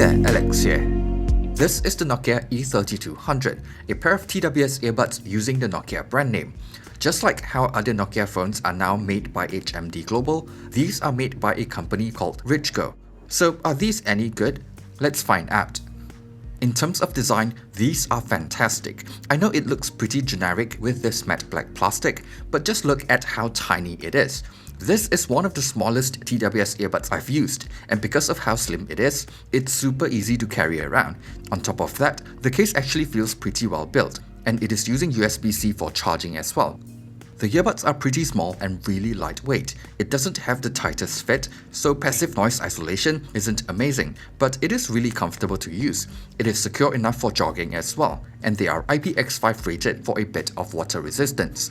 there, Alex here. This is the Nokia E3200, a pair of TWS earbuds using the Nokia brand name. Just like how other Nokia phones are now made by HMD Global, these are made by a company called Richco. So are these any good? Let's find out. In terms of design, these are fantastic. I know it looks pretty generic with this matte black plastic, but just look at how tiny it is. This is one of the smallest TWS earbuds I've used, and because of how slim it is, it's super easy to carry around. On top of that, the case actually feels pretty well built, and it is using USB-C for charging as well. The earbuds are pretty small and really lightweight. It doesn't have the tightest fit, so passive noise isolation isn't amazing, but it is really comfortable to use. It is secure enough for jogging as well, and they are IPX5 rated for a bit of water resistance.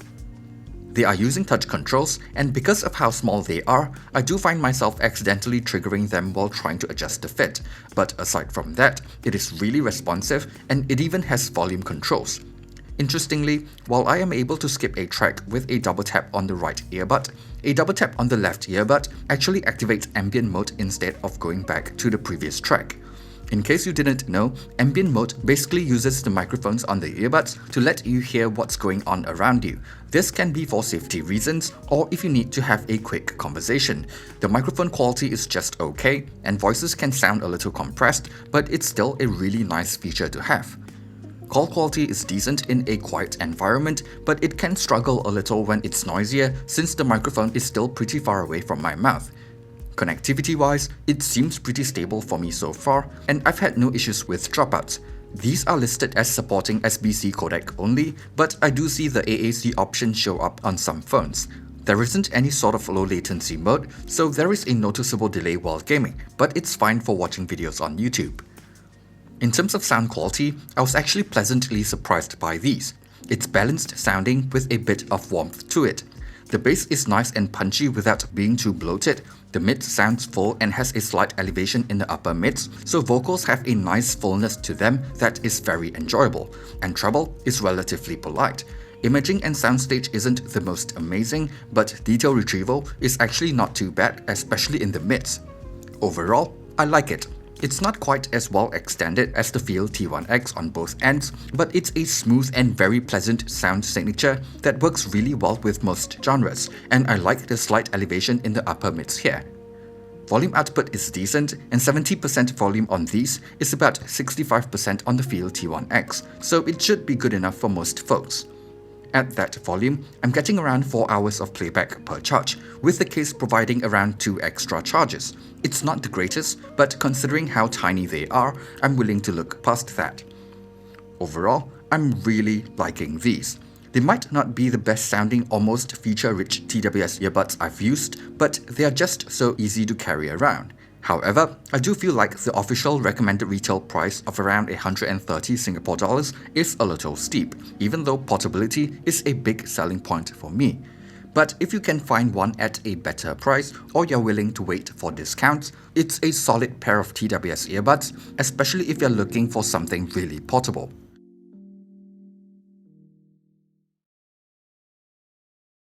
They are using touch controls, and because of how small they are, I do find myself accidentally triggering them while trying to adjust the fit. But aside from that, it is really responsive, and it even has volume controls. Interestingly, while I am able to skip a track with a double tap on the right earbud, a double tap on the left earbud actually activates Ambient Mode instead of going back to the previous track. In case you didn't know, Ambient Mode basically uses the microphones on the earbuds to let you hear what's going on around you. This can be for safety reasons or if you need to have a quick conversation. The microphone quality is just okay, and voices can sound a little compressed, but it's still a really nice feature to have. Call quality is decent in a quiet environment, but it can struggle a little when it's noisier since the microphone is still pretty far away from my mouth. Connectivity-wise, it seems pretty stable for me so far, and I've had no issues with dropouts. These are listed as supporting SBC codec only, but I do see the AAC option show up on some phones. There isn't any sort of low latency mode, so there is a noticeable delay while gaming, but it's fine for watching videos on YouTube. In terms of sound quality, I was actually pleasantly surprised by these. It's balanced sounding with a bit of warmth to it. The bass is nice and punchy without being too bloated. The mid sounds full and has a slight elevation in the upper mids, so vocals have a nice fullness to them that is very enjoyable, and treble is relatively polite. Imaging and soundstage isn't the most amazing, but detail retrieval is actually not too bad, especially in the mids. Overall, I like it. It's not quite as well extended as the Feel T1X on both ends, but it's a smooth and very pleasant sound signature that works really well with most genres, and I like the slight elevation in the upper mids here. Volume output is decent, and 70% volume on these is about 65% on the Feel T1X, so it should be good enough for most folks. At that volume, I'm getting around 4 hours of playback per charge, with the case providing around 2 extra charges. It's not the greatest, but considering how tiny they are, I'm willing to look past that. Overall, I'm really liking these. They might not be the best sounding or most feature-rich TWS earbuds I've used, but they are just so easy to carry around. However, I do feel like the official recommended retail price of around 130 Singapore dollars is a little steep, even though portability is a big selling point for me. But if you can find one at a better price or you're willing to wait for discounts, it's a solid pair of TWS earbuds, especially if you're looking for something really portable.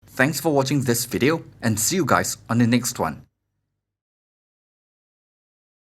Thanks for watching this video, and see you guys on the next one.